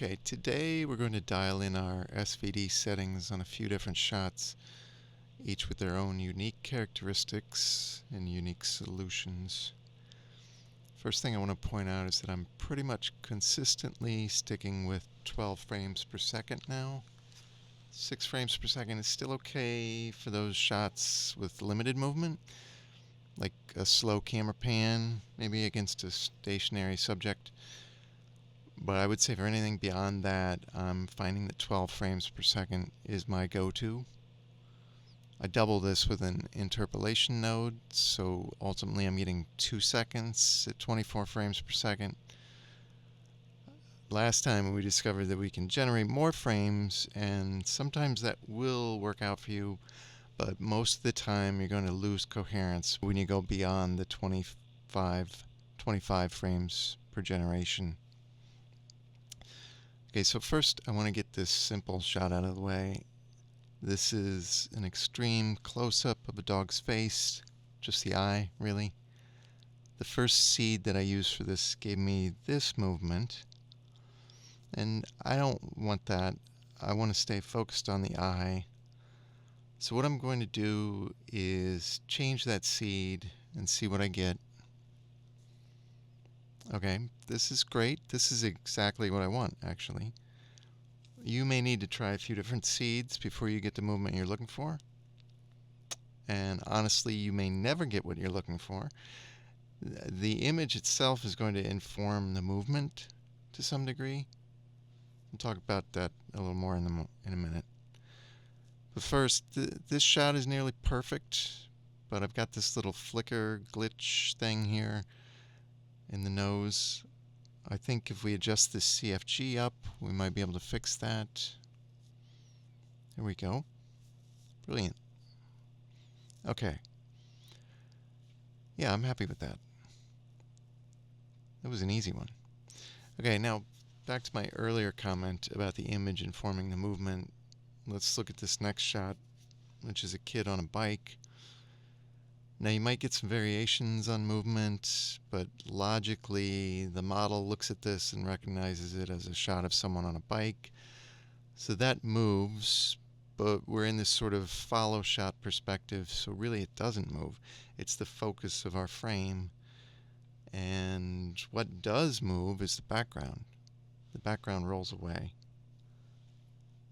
Okay, today we're going to dial in our SVD settings on a few different shots, each with their own unique characteristics and unique solutions. First thing I want to point out is that I'm pretty much consistently sticking with 12 frames per second now. 6 frames per second is still okay for those shots with limited movement, like a slow camera pan, maybe against a stationary subject. But I would say for anything beyond that, I'm finding that 12 frames per second is my go-to. I double this with an interpolation node, so ultimately I'm getting 2 seconds at 24 frames per second. Last time we discovered that we can generate more frames, and sometimes that will work out for you, but most of the time you're going to lose coherence when you go beyond the 25 frames per generation. Okay, so first I want to get this simple shot out of the way. This is an extreme close-up of a dog's face, just the eye, really. The first seed that I used for this gave me this movement, and I don't want that. I want to stay focused on the eye. So what I'm going to do is change that seed and see what I get. Okay, this is great. This is exactly what I want, actually. You may need to try a few different seeds before you get the movement you're looking for. And honestly, you may never get what you're looking for. The image itself is going to inform the movement to some degree. We'll talk about that a little more in a minute. But first, this shot is nearly perfect, but I've got this little flicker glitch thing here in the nose. I think if we adjust this CFG up, we might be able to fix that. There we go. Brilliant. Okay. Yeah, I'm happy with that. That was an easy one. Okay, now back to my earlier comment about the image informing the movement. Let's look at this next shot, which is a kid on a bike. Now you might get some variations on movement, but logically the model looks at this and recognizes it as a shot of someone on a bike. So that moves, but we're in this sort of follow shot perspective, so really it doesn't move. It's the focus of our frame. And what does move is the background. The background rolls away.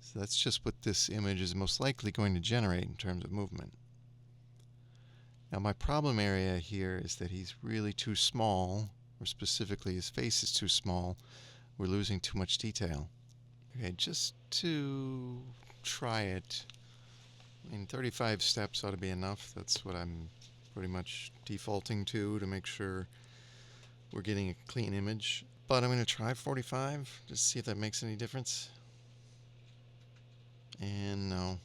So that's just what this image is most likely going to generate in terms of movement. Now my problem area here is that he's really too small, or specifically his face is too small. We're losing too much detail. Okay, just to try it, I mean 35 steps ought to be enough. That's what I'm pretty much defaulting to make sure we're getting a clean image. But I'm going to try 45 just to see if that makes any difference. And no,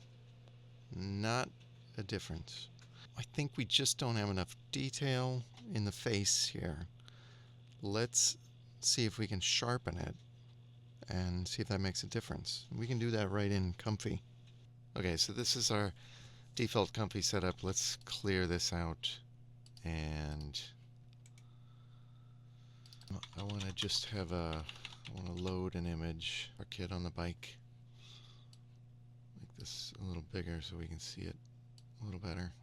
not a difference. I think we just don't have enough detail in the face here. Let's see if we can sharpen it and see if that makes a difference. We can do that right in Comfy. Okay, so this is our default Comfy setup. Let's clear this out, and I want to just have I want to load an image. Our kid on the bike. Make this a little bigger so we can see it a little better.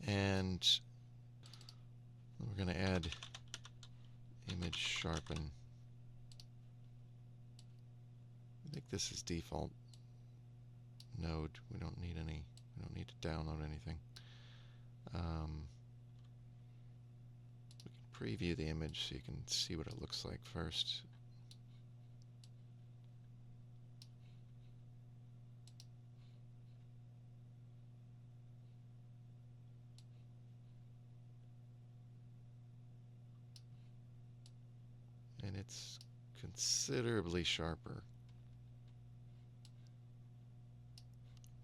And we're going to add image sharpen. I think this is default node. We don't need to download anything. We can preview the image so you can see what it looks like first. And it's considerably sharper.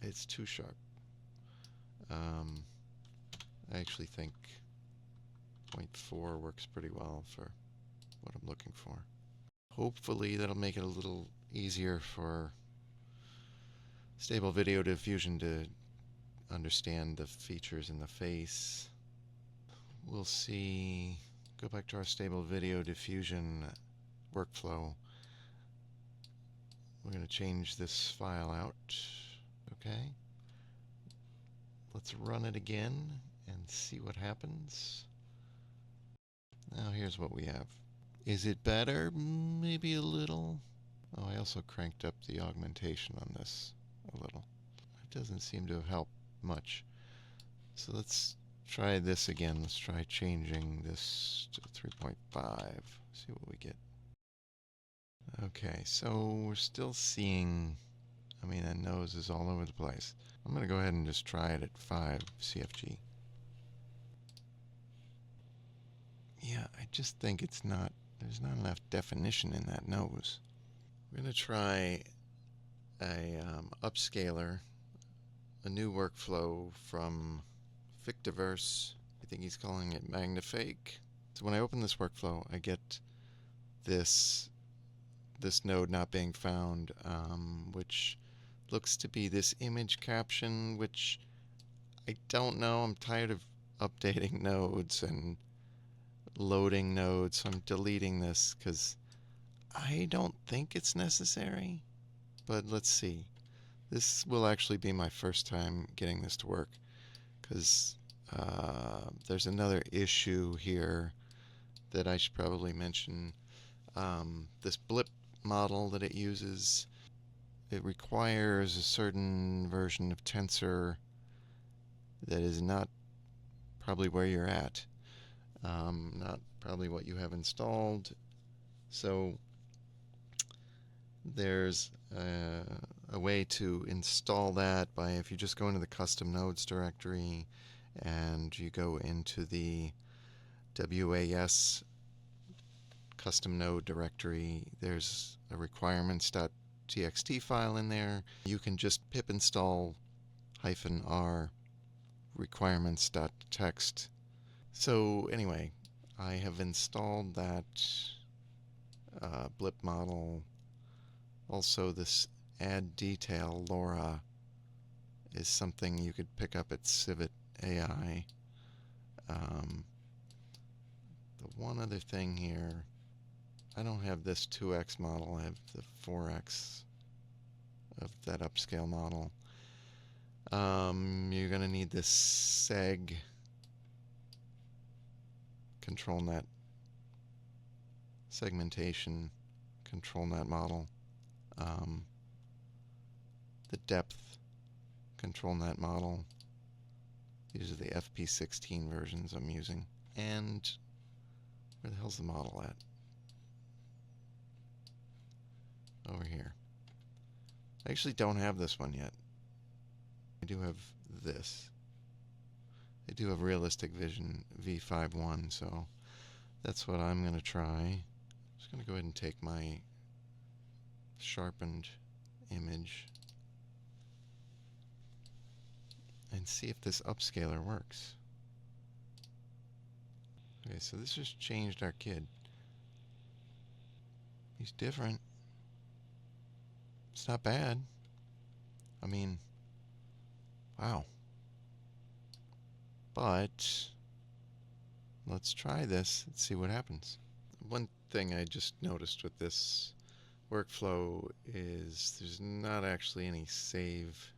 It's too sharp. I actually think 0.4 works pretty well for what I'm looking for. Hopefully that'll make it a little easier for Stable Video Diffusion to understand the features in the face. We'll see go back to our Stable Video Diffusion workflow. We're going to change this file out. Okay. Let's run it again and see what happens. Now here's what we have. Is it better? Maybe a little. Oh, I also cranked up the augmentation on this a little. It doesn't seem to have helped much. So let's try this again. Let's try changing this to 3.5. See what we get. Okay, so we're still seeing, I mean, that nose is all over the place. I'm going to go ahead and just try it at 5 CFG. Yeah, I just think it's not, there's not enough definition in that nose. We're going to try a upscaler, a new workflow from Fictiverse. I think he's calling it Magnifake. So when I open this workflow, I get this node not being found, which looks to be this image caption, which I don't know. I'm tired of updating nodes and loading nodes, so I'm deleting this because I don't think it's necessary. But let's see. This will actually be my first time getting this to work, because there's another issue here that I should probably mention. This blip model that it uses, it requires a certain version of tensor that is not probably where you're at, not probably what you have installed. So there's a way to install that by, if you just go into the custom nodes directory and you go into the WAS custom node directory, there's a requirements.txt file in there. You can just pip install -r requirements.txt. So anyway, I have installed that blip model. Also, this add Detail Lora is something you could pick up at Civet AI. The one other thing here, I don't have this 2x model, I have the 4x of that upscale model. You're going to need this seg ControlNet segmentation ControlNet model. The depth ControlNet model. These are the FP16 versions I'm using. And where the hell's the model at? Over here. I actually don't have this one yet. I do have this. I do have RealisticVision v5.1, so that's what I'm going to try. I'm just going to go ahead and take my sharpened image and see if this upscaler works. Okay, so this just changed our kid. He's different. It's not bad. I mean, wow. But let's try this and see what happens. One thing I just noticed with this workflow is there's not actually any save.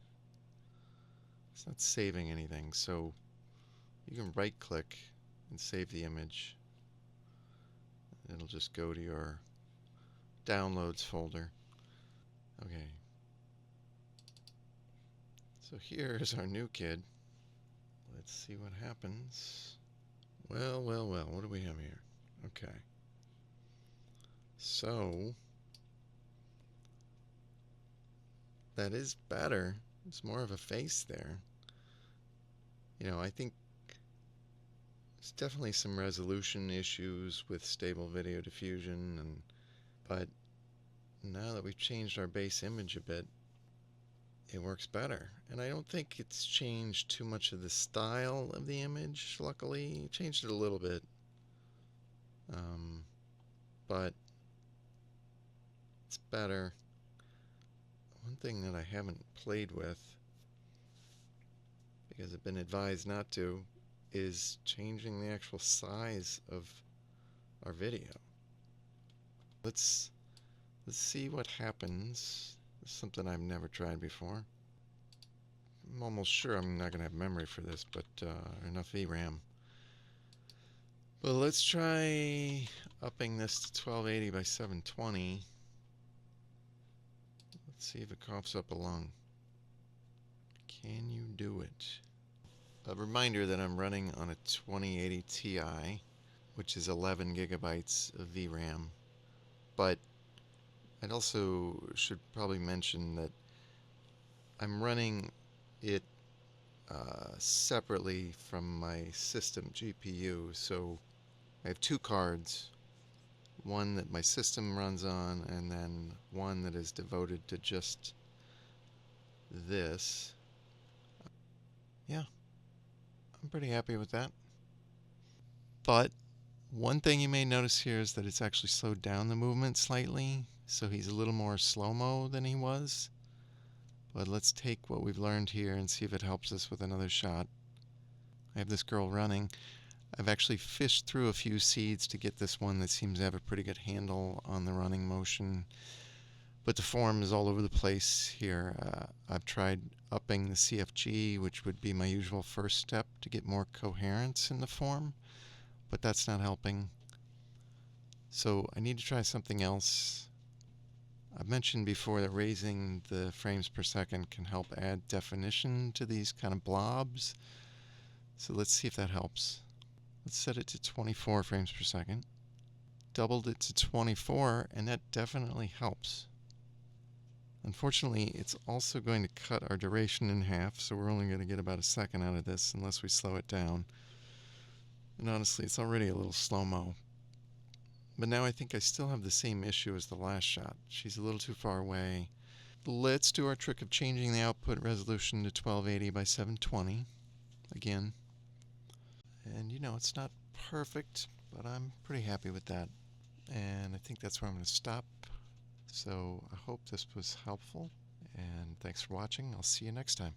It's not saving anything, so you can right click and save the image. It'll just go to your downloads folder. Okay. So here's our new kid. Let's see what happens. Well, well, well, what do we have here? Okay. So that is better. It's more of a face there. You know, I think there's definitely some resolution issues with Stable Video Diffusion, but now that we've changed our base image a bit, it works better. And I don't think it's changed too much of the style of the image, luckily. It changed it a little bit. But it's better. One thing that I haven't played with, because I've been advised not to, is changing the actual size of our video. Let's see what happens. It's something I've never tried before. I'm almost sure I'm not going to have memory for this, but enough VRAM. But let's try upping this to 1280 by 720. Let's see if it coughs up a lung. Can you do it? A reminder that I'm running on a 2080 Ti, which is 11 gigabytes of VRAM. But I'd also should probably mention that I'm running it separately from my system GPU. So I have two cards, one that my system runs on and then one that is devoted to just this. Yeah, I'm pretty happy with that. But one thing you may notice here is that it's actually slowed down the movement slightly, so he's a little more slow-mo than he was. But let's take what we've learned here and see if it helps us with another shot. I have this girl running. I've actually fished through a few seeds to get this one that seems to have a pretty good handle on the running motion. But the form is all over the place here. I've tried upping the CFG, which would be my usual first step to get more coherence in the form, but that's not helping. So I need to try something else. I've mentioned before that raising the frames per second can help add definition to these kind of blobs. So let's see if that helps. Let's set it to 24 frames per second. Doubled it to 24, and that definitely helps. Unfortunately, it's also going to cut our duration in half, so we're only going to get about a second out of this unless we slow it down. And honestly, it's already a little slow-mo. But now I think I still have the same issue as the last shot. She's a little too far away. Let's do our trick of changing the output resolution to 1280 by 720 again. And you know, it's not perfect, but I'm pretty happy with that. And I think that's where I'm going to stop. So I hope this was helpful, and thanks for watching. I'll see you next time.